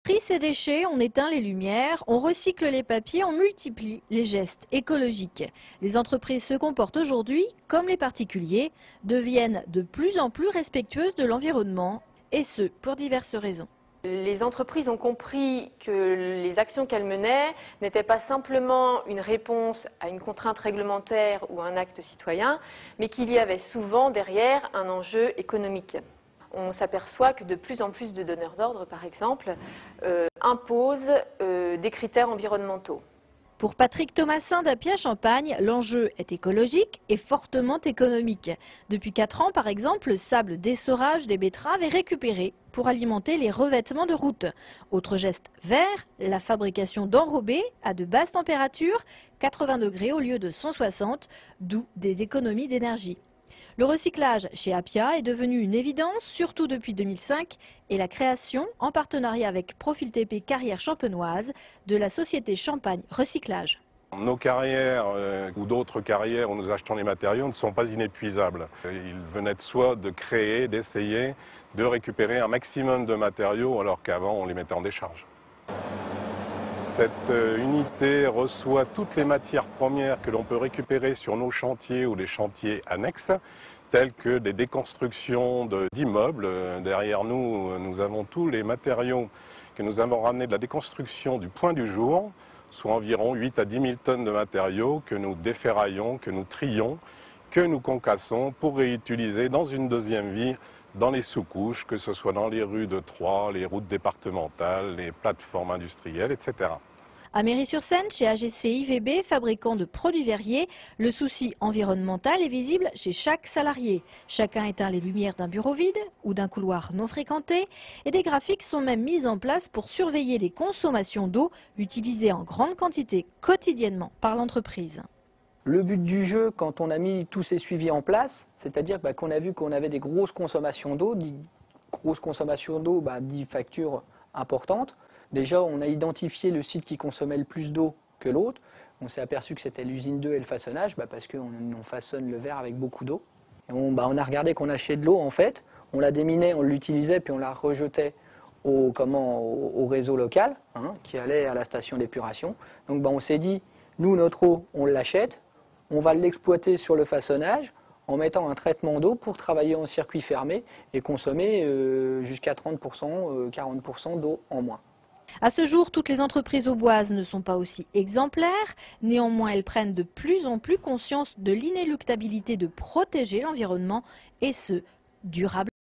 trie ces déchets, on éteint les lumières, on recycle les papiers, on multiplie les gestes écologiques. Les entreprises se comportent aujourd'hui comme les particuliers, deviennent de plus en plus respectueuses de l'environnement, et ce, pour diverses raisons. Les entreprises ont compris que les actions qu'elles menaient n'étaient pas simplement une réponse à une contrainte réglementaire ou un acte citoyen, mais qu'il y avait souvent derrière un enjeu économique. On s'aperçoit que de plus en plus de donneurs d'ordre, par exemple, imposent des critères environnementaux. Pour Patrick Thomassin d'Appia-Champagne, l'enjeu est écologique et fortement économique. Depuis 4 ans, par exemple, le sable d'essorage des betteraves est récupéré pour alimenter les revêtements de route. Autre geste vert, la fabrication d'enrobés à de basses températures, 80 degrés au lieu de 160, d'où des économies d'énergie. Le recyclage chez Appia est devenu une évidence, surtout depuis 2005, et la création, en partenariat avec Profil TP Carrière Champenoise, de la société Champagne Recyclage. Nos carrières ou d'autres carrières où nous achetons les matériaux ne sont pas inépuisables. Il venait de soi de créer, d'essayer de récupérer un maximum de matériaux alors qu'avant on les mettait en décharge. Cette unité reçoit toutes les matières premières que l'on peut récupérer sur nos chantiers ou les chantiers annexes, tels que des déconstructions d'immeubles. Derrière nous, nous avons tous les matériaux que nous avons ramenés de la déconstruction du point du jour, soit environ 8 à 10 000 tonnes de matériaux que nous déferraillons, que nous trions, que nous concassons pour réutiliser dans une deuxième vie dans les sous-couches, que ce soit dans les rues de Troyes, les routes départementales, les plateformes industrielles, etc. À Méry-sur-Seine, chez AGC IVB, fabricant de produits verriers, le souci environnemental est visible chez chaque salarié. Chacun éteint les lumières d'un bureau vide ou d'un couloir non fréquenté, et des graphiques sont même mis en place pour surveiller les consommations d'eau utilisées en grande quantité quotidiennement par l'entreprise. Le but du jeu, quand on a mis tous ces suivis en place, c'est-à-dire qu'on a vu qu'on avait des grosses consommations d'eau, dit factures importantes. Déjà, on a identifié le site qui consommait le plus d'eau que l'autre. On s'est aperçu que c'était l'usine 2 et le façonnage, parce qu'on façonne le verre avec beaucoup d'eau. On a regardé qu'on achetait de l'eau, en fait, on la déminait, on l'utilisait, puis on la rejetait au réseau local, qui allait à la station d'épuration. Donc on s'est dit, nous, notre eau, on l'achète, on va l'exploiter sur le façonnage en mettant un traitement d'eau pour travailler en circuit fermé et consommer jusqu'à 30%, 40% d'eau en moins. À ce jour, toutes les entreprises auboises ne sont pas aussi exemplaires. Néanmoins, elles prennent de plus en plus conscience de l'inéluctabilité de protéger l'environnement, et ce, durablement.